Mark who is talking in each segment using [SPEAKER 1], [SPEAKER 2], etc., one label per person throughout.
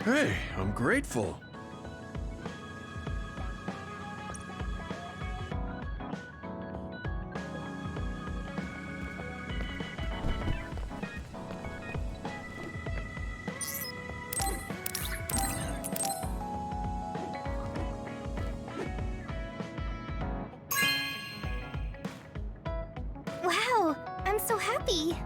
[SPEAKER 1] Hey, I'm grateful.
[SPEAKER 2] Wow, I'm so happy.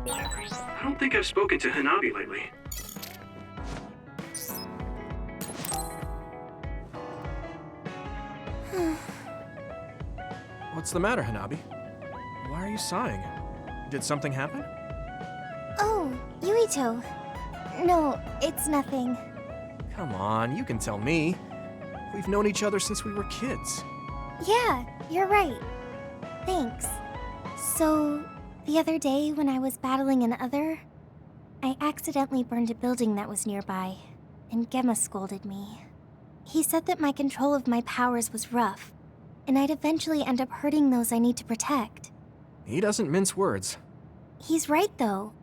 [SPEAKER 3] I don't think I've spoken to Hanabi lately.
[SPEAKER 4] What's the matter, Hanabi? Why are you sighing? Did something happen?
[SPEAKER 2] Oh, Yuito. No, it's nothing.
[SPEAKER 4] Come on, you can tell me. We've known each other since we were kids.
[SPEAKER 2] Yeah, you're right. Thanks. So, the other day when I was battling an other, I accidentally burned a building that was nearby, and Gemma scolded me. He said that my control of my powers was rough, and I'd eventually end up hurting those I need to protect.
[SPEAKER 4] He doesn't mince words.
[SPEAKER 2] He's right, though.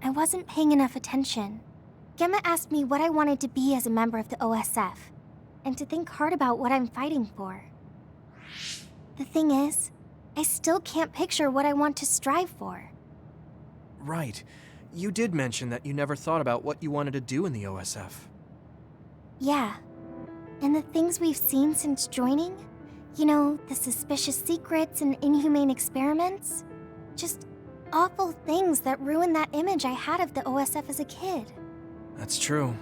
[SPEAKER 2] I wasn't paying enough attention. Gemma asked me what I wanted to be as a member of the OSF, and to think hard about what I'm fighting for. The thing is, I still can't picture what I want to strive for.
[SPEAKER 4] Right. You did mention that you never thought about what you wanted to do in the OSF.
[SPEAKER 2] Yeah. And the things we've seen since joining? You know, the suspicious secrets and inhumane experiments? Just awful things that ruined that image I had of the OSF as a kid.
[SPEAKER 4] That's true.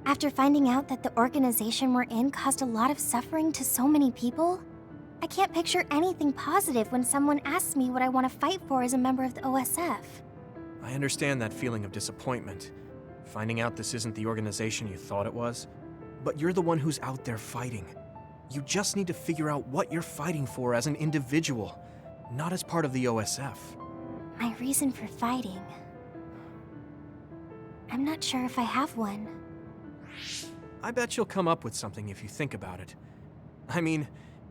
[SPEAKER 2] After finding out that the organization we're in caused a lot of suffering to so many people, I can't picture anything positive when someone asks me what I want to fight for as a member of the OSF.
[SPEAKER 4] I understand that feeling of disappointment. Finding out this isn't the organization you thought it was. But you're the one who's out there fighting. You just need to figure out what you're fighting for as an individual, not as part of the OSF.
[SPEAKER 2] My reason for fighting... I'm not sure if I have one.
[SPEAKER 4] I bet you'll come up with something if you think about it. I mean,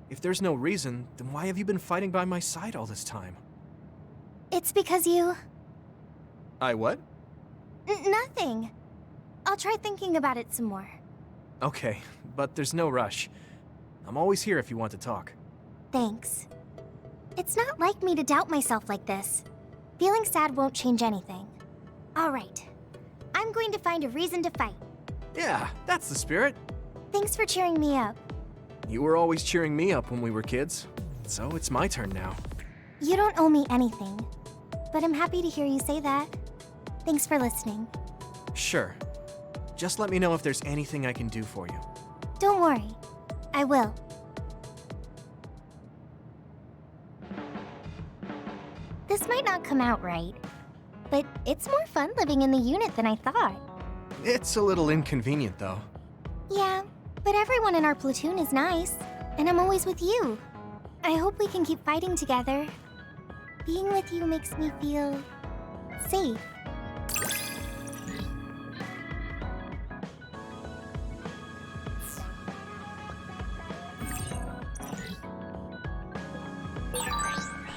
[SPEAKER 4] if there's no reason, then why have you been fighting by my side all this time?
[SPEAKER 2] It's because you...
[SPEAKER 4] I what?
[SPEAKER 2] Nothing. I'll try thinking about it some more.
[SPEAKER 4] Okay, but there's no rush. I'm always here if you want to talk.
[SPEAKER 2] Thanks. It's not like me to doubt myself like this. Feeling sad won't change anything. All right. I'm going to find a reason to fight.
[SPEAKER 4] Yeah, that's the spirit.
[SPEAKER 2] Thanks for cheering me up.
[SPEAKER 4] You were always cheering me up when we were kids, so it's my turn now.
[SPEAKER 2] You don't owe me anything, but I'm happy to hear you say that. Thanks for listening.
[SPEAKER 4] Sure. Just let me know if there's anything I can do for you.
[SPEAKER 2] Don't worry. I will. This might not come out right, but it's more fun living in the unit than I thought.
[SPEAKER 4] It's a little inconvenient, though.
[SPEAKER 2] Yeah, but everyone in our platoon is nice, and I'm always with you. I hope we can keep fighting together. Being with you makes me feel... safe.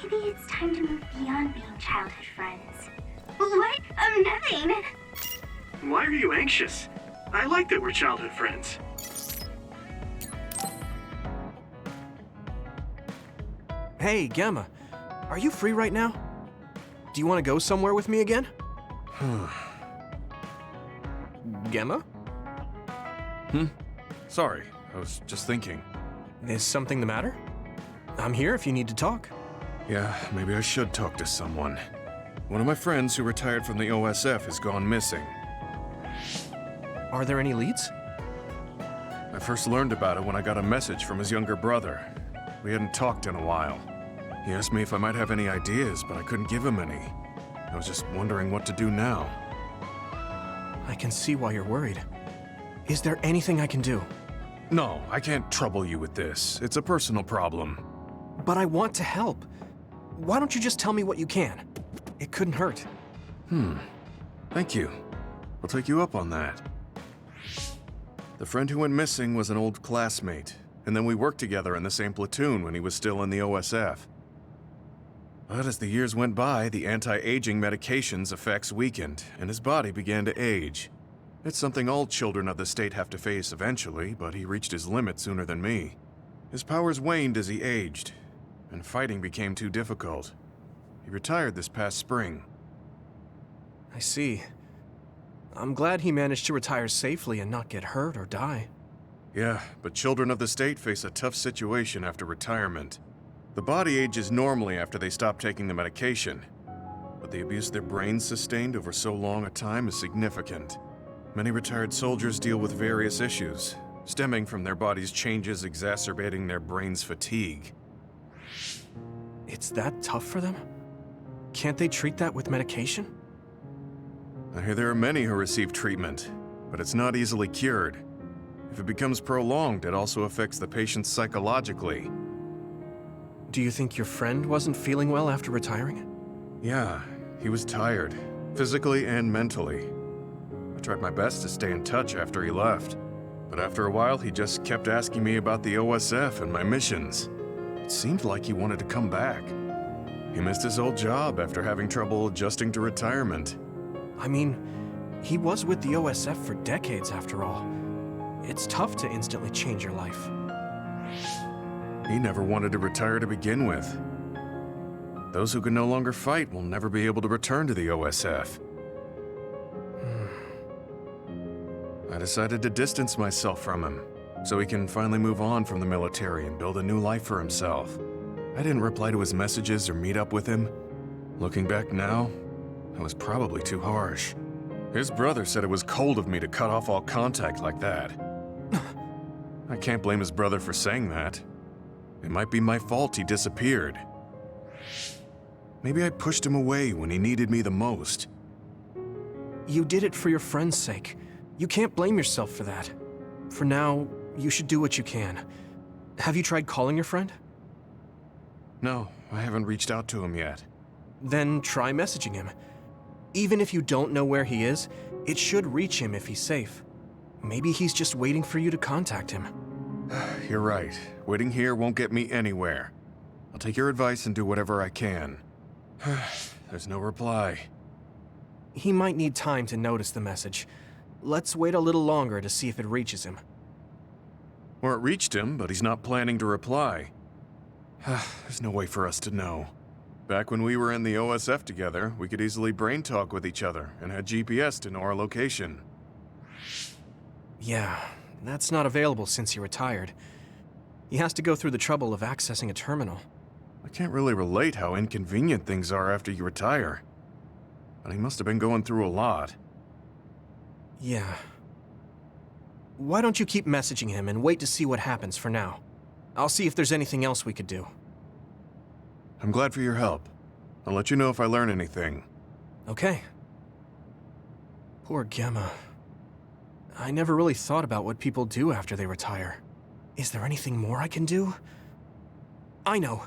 [SPEAKER 5] Maybe it's time to move beyond being childhood friends. What? Nothing!
[SPEAKER 3] Why are you anxious? I like that we're childhood friends.
[SPEAKER 4] Hey, Gemma. Are you free right now? Do you want to go somewhere with me again? Gemma?
[SPEAKER 1] Sorry, I was just thinking.
[SPEAKER 4] Is something the matter? I'm here if you need to talk.
[SPEAKER 1] Yeah, maybe I should talk to someone. One of my friends who retired from the OSF has gone missing.
[SPEAKER 4] Are there any leads?
[SPEAKER 1] I first learned about it when I got a message from his younger brother. We hadn't talked in a while. He asked me if I might have any ideas, but I couldn't give him any. I was just wondering what to do now.
[SPEAKER 4] I can see why you're worried. Is there anything I can do?
[SPEAKER 1] No, I can't trouble you with this. It's a personal problem.
[SPEAKER 4] But I want to help. Why don't you just tell me what you can? It couldn't hurt.
[SPEAKER 1] Thank you. I'll take you up on that. The friend who went missing was an old classmate, and then we worked together in the same platoon when he was still in the OSF. But as the years went by, the anti-aging medication's effects weakened, and his body began to age. It's something all children of the state have to face eventually, but he reached his limit sooner than me. His powers waned as he aged, and fighting became too difficult. He retired this past spring.
[SPEAKER 4] I see. I'm glad he managed to retire safely and not get hurt or die.
[SPEAKER 1] Yeah, but children of the state face a tough situation after retirement. The body ages normally after they stop taking the medication, but the abuse their brains sustained over so long a time is significant. Many retired soldiers deal with various issues, stemming from their body's changes exacerbating their brain's fatigue.
[SPEAKER 4] It's that tough for them? Can't they treat that with medication?
[SPEAKER 1] I hear there are many who receive treatment, but it's not easily cured. If it becomes prolonged, it also affects the patient psychologically.
[SPEAKER 4] Do you think your friend wasn't feeling well after retiring?
[SPEAKER 1] Yeah, he was tired, physically and mentally. I tried my best to stay in touch after he left, but after a while he just kept asking me about the OSF and my missions. It seemed like he wanted to come back. He missed his old job after having trouble adjusting to retirement.
[SPEAKER 4] I mean, he was with the OSF for decades after all. It's tough to instantly change your life.
[SPEAKER 1] He never wanted to retire to begin with. Those who can no longer fight will never be able to return to the OSF. I decided to distance myself from him, so he can finally move on from the military and build a new life for himself. I didn't reply to his messages or meet up with him. Looking back now, I was probably too harsh. His brother said it was cold of me to cut off all contact like that. I can't blame his brother for saying that. It might be my fault he disappeared. Maybe I pushed him away when he needed me the most.
[SPEAKER 4] You did it for your friend's sake. You can't blame yourself for that. For now, you should do what you can. Have you tried calling your friend?
[SPEAKER 1] No, I haven't reached out to him yet.
[SPEAKER 4] Then try messaging him. Even if you don't know where he is, it should reach him if he's safe. Maybe he's just waiting for you to contact him.
[SPEAKER 1] You're right. Waiting here won't get me anywhere. I'll take your advice and do whatever I can. There's no reply.
[SPEAKER 4] He might need time to notice the message. Let's wait a little longer to see if it reaches him.
[SPEAKER 1] Or it reached him, but he's not planning to reply. There's no way for us to know. Back when we were in the OSF together, we could easily brain talk with each other and had GPS to know our location.
[SPEAKER 4] Yeah, that's not available since he retired. He has to go through the trouble of accessing a terminal.
[SPEAKER 1] I can't really relate how inconvenient things are after you retire. But he must have been going through a lot.
[SPEAKER 4] Yeah. Why don't you keep messaging him and wait to see what happens for now? I'll see if there's anything else we could do.
[SPEAKER 1] I'm glad for your help. I'll let you know if I learn anything.
[SPEAKER 4] Okay. Poor Gemma. I never really thought about what people do after they retire. Is there anything more I can do? I know.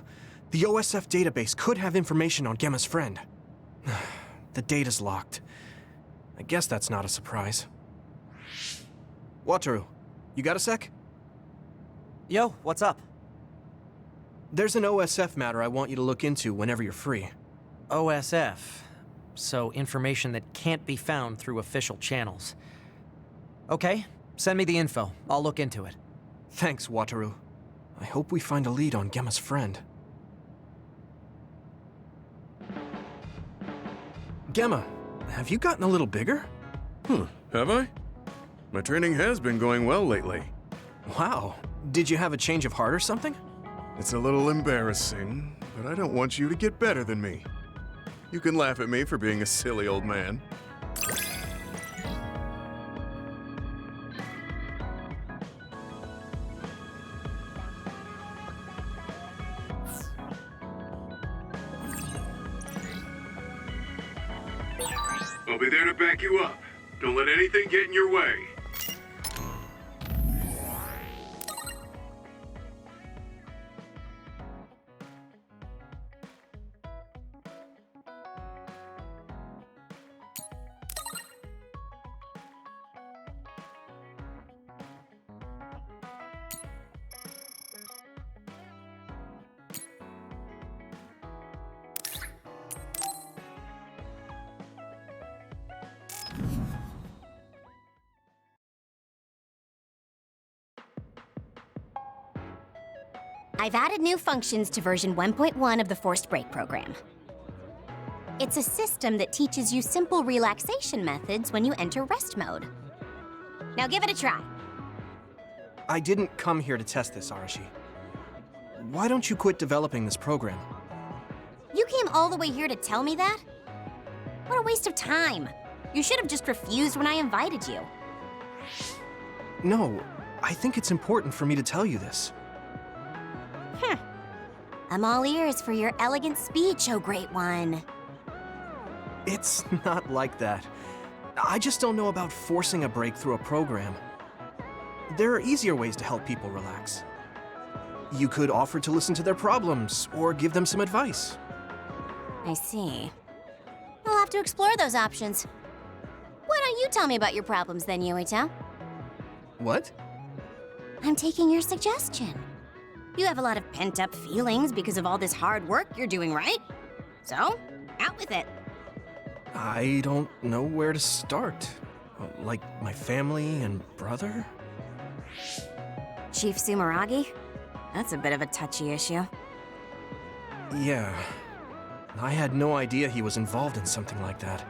[SPEAKER 4] The OSF database could have information on Gemma's friend. The data's locked. I guess that's not a surprise. Wataru, you got a sec?
[SPEAKER 6] Yo, what's up?
[SPEAKER 4] There's an OSF matter I want you to look into whenever you're free.
[SPEAKER 6] OSF. So information that can't be found through official channels. Okay, send me the info. I'll look into it.
[SPEAKER 4] Thanks, Wataru. I hope we find a lead on Gemma's friend. Gemma, have you gotten a little bigger?
[SPEAKER 1] Have I? My training has been going well lately.
[SPEAKER 4] Wow. Did you have a change of heart or something?
[SPEAKER 1] It's a little embarrassing, but I don't want you to get better than me. You can laugh at me for being a silly old man.
[SPEAKER 3] I'll be there to back you up. Don't let anything get in your way.
[SPEAKER 7] I've added new functions to version 1.1 of the Forced Break program. It's a system that teaches you simple relaxation methods when you enter rest mode. Now give it a try.
[SPEAKER 4] I didn't come here to test this, Arashi. Why don't you quit developing this program?
[SPEAKER 7] You came all the way here to tell me that? What a waste of time. You should have just refused when I invited you.
[SPEAKER 4] No, I think it's important for me to tell you this.
[SPEAKER 7] I'm all ears for your elegant speech, oh great one.
[SPEAKER 4] It's not like that. I just don't know about forcing a break through a program. There are easier ways to help people relax. You could offer to listen to their problems, or give them some advice.
[SPEAKER 7] I see. I'll have to explore those options. Why don't you tell me about your problems then, Yuito?
[SPEAKER 4] What?
[SPEAKER 7] I'm taking your suggestion. You have a lot of pent-up feelings because of all this hard work you're doing, right? So, out with it.
[SPEAKER 4] I don't know where to start. Like my family and brother?
[SPEAKER 7] Chief Sumeragi? That's a bit of a touchy issue.
[SPEAKER 4] Yeah. I had no idea he was involved in something like that.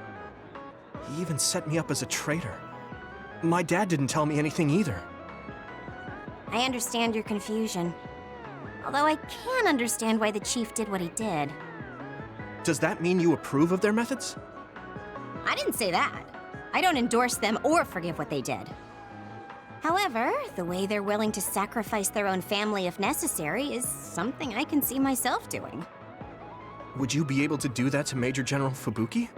[SPEAKER 4] He even set me up as a traitor. My dad didn't tell me anything either.
[SPEAKER 7] I understand your confusion. Although I can understand why the chief did what he did.
[SPEAKER 4] Does that mean you approve of their methods?
[SPEAKER 7] I didn't say that. I don't endorse them or forgive what they did. However, the way they're willing to sacrifice their own family if necessary is something I can see myself doing.
[SPEAKER 4] Would you be able to do that to Major General Fubuki?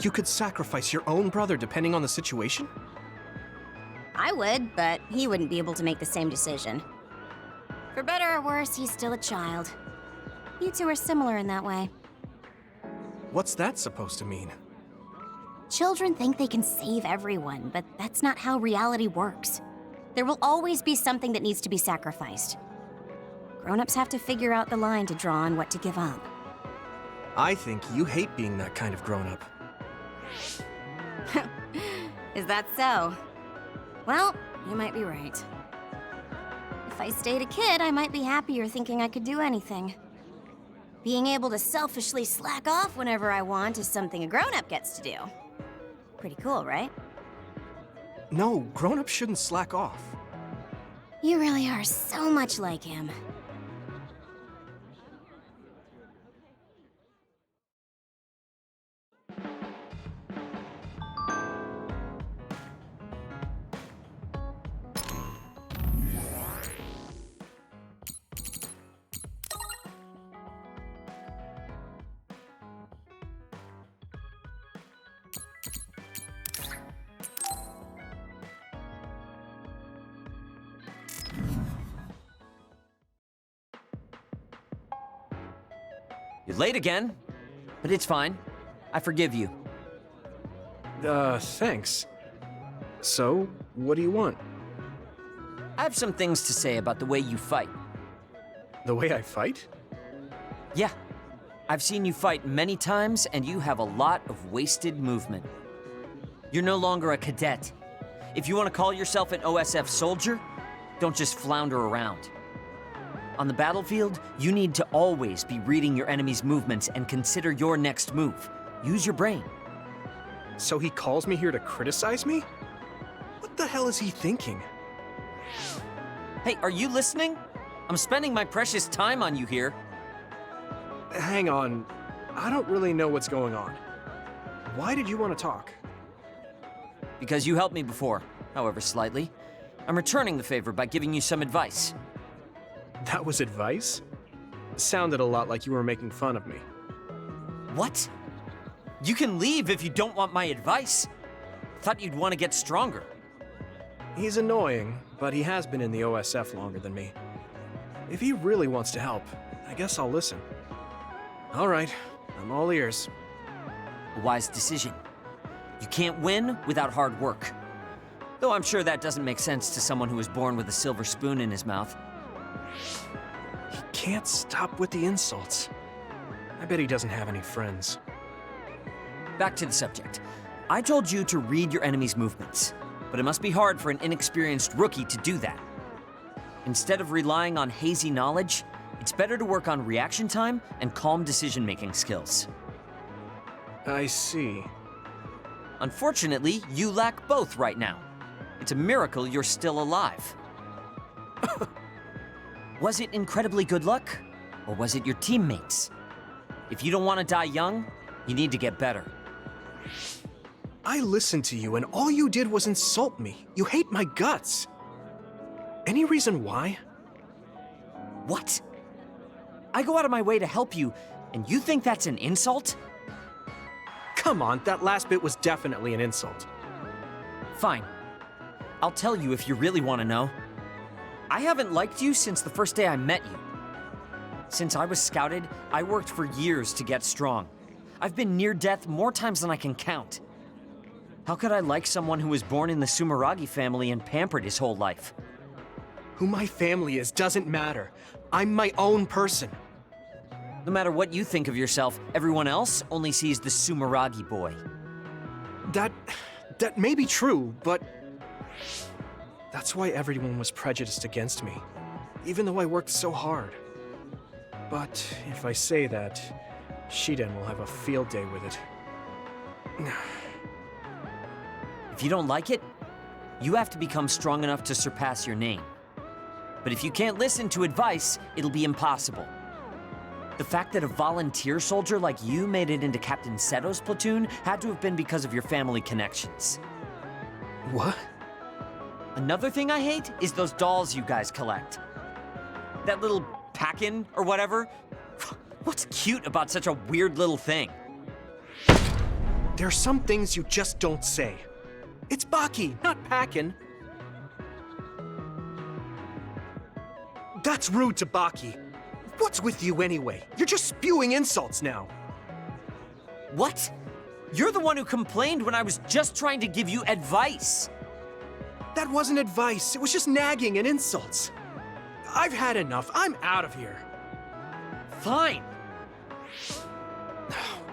[SPEAKER 4] You could sacrifice your own brother depending on the situation?
[SPEAKER 7] I would, but he wouldn't be able to make the same decision. For better or worse, he's still a child. You two are similar in that way.
[SPEAKER 4] What's that supposed to mean?
[SPEAKER 7] Children think they can save everyone, but that's not how reality works. There will always be something that needs to be sacrificed. Grown-ups have to figure out the line to draw on what to give up.
[SPEAKER 4] I think you hate being that kind of grown-up.
[SPEAKER 7] Is that so? Well, you might be right. If I stayed a kid, I might be happier thinking I could do anything. Being able to selfishly slack off whenever I want is something a grown-up gets to do. Pretty cool, right?
[SPEAKER 4] No, grown-ups shouldn't slack off.
[SPEAKER 7] You really are so much like him.
[SPEAKER 6] You're late again, but it's fine. I forgive you.
[SPEAKER 4] Thanks. So, what do you want?
[SPEAKER 6] I have some things to say about the way you fight.
[SPEAKER 4] The way I fight?
[SPEAKER 6] Yeah, I've seen you fight many times, and you have a lot of wasted movement. You're no longer a cadet. If you want to call yourself an OSF soldier, don't just flounder around. On the battlefield, you need to always be reading your enemy's movements and consider your next move. Use your brain.
[SPEAKER 4] So he calls me here to criticize me? What the hell is he thinking?
[SPEAKER 6] Hey, are you listening? I'm spending my precious time on you here.
[SPEAKER 4] Hang on. I don't really know what's going on. Why did you want to talk?
[SPEAKER 6] Because you helped me before, however slightly. I'm returning the favor by giving you some advice.
[SPEAKER 4] That was advice? Sounded a lot like you were making fun of me.
[SPEAKER 6] What? You can leave if you don't want my advice. Thought you'd want to get stronger.
[SPEAKER 4] He's annoying, but he has been in the OSF longer than me. If he really wants to help, I guess I'll listen. All right, I'm all ears.
[SPEAKER 6] A wise decision. You can't win without hard work. Though I'm sure that doesn't make sense to someone who was born with a silver spoon in his mouth.
[SPEAKER 4] He can't stop with the insults. I bet he doesn't have any friends.
[SPEAKER 6] Back to the subject. I told you to read your enemy's movements, but it must be hard for an inexperienced rookie to do that. Instead of relying on hazy knowledge, it's better to work on reaction time and calm decision-making skills.
[SPEAKER 4] I see.
[SPEAKER 6] Unfortunately, you lack both right now. It's a miracle you're still alive. Was it incredibly good luck? Or was it your teammates? If you don't want to die young, you need to get better.
[SPEAKER 4] I listened to you and all you did was insult me. You hate my guts. Any reason why?
[SPEAKER 6] What? I go out of my way to help you, and you think that's an insult?
[SPEAKER 4] Come on, that last bit was definitely an insult.
[SPEAKER 6] Fine. I'll tell you if you really want to know. I haven't liked you since the first day I met you. Since I was scouted, I worked for years to get strong. I've been near death more times than I can count. How could I like someone who was born in the Sumeragi family and pampered his whole life?
[SPEAKER 4] Who my family is doesn't matter. I'm my own person.
[SPEAKER 6] No matter what you think of yourself, everyone else only sees the Sumeragi boy.
[SPEAKER 4] That may be true, but that's why everyone was prejudiced against me, even though I worked so hard. But if I say that, Shiden will have a field day with it.
[SPEAKER 6] If you don't like it, you have to become strong enough to surpass your name. But if you can't listen to advice, it'll be impossible. The fact that a volunteer soldier like you made it into Captain Seto's platoon had to have been because of your family connections.
[SPEAKER 4] What?
[SPEAKER 6] Another thing I hate is those dolls you guys collect. That little pack-in or whatever. What's cute about such a weird little thing?
[SPEAKER 4] There are some things you just don't say. It's Baki, not Packin. That's rude to Baki. What's with you anyway? You're just spewing insults now.
[SPEAKER 6] What? You're the one who complained when I was just trying to give you advice.
[SPEAKER 4] That wasn't advice. It was just nagging and insults. I've had enough. I'm out of here.
[SPEAKER 6] Fine.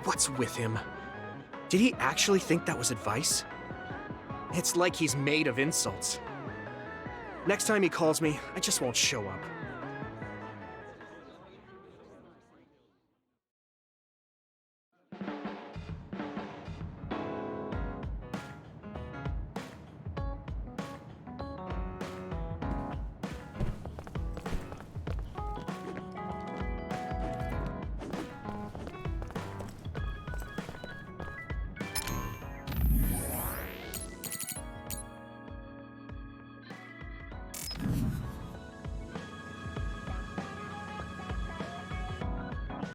[SPEAKER 4] What's with him? Did he actually think that was advice? It's like he's made of insults. Next time he calls me, I just won't show up.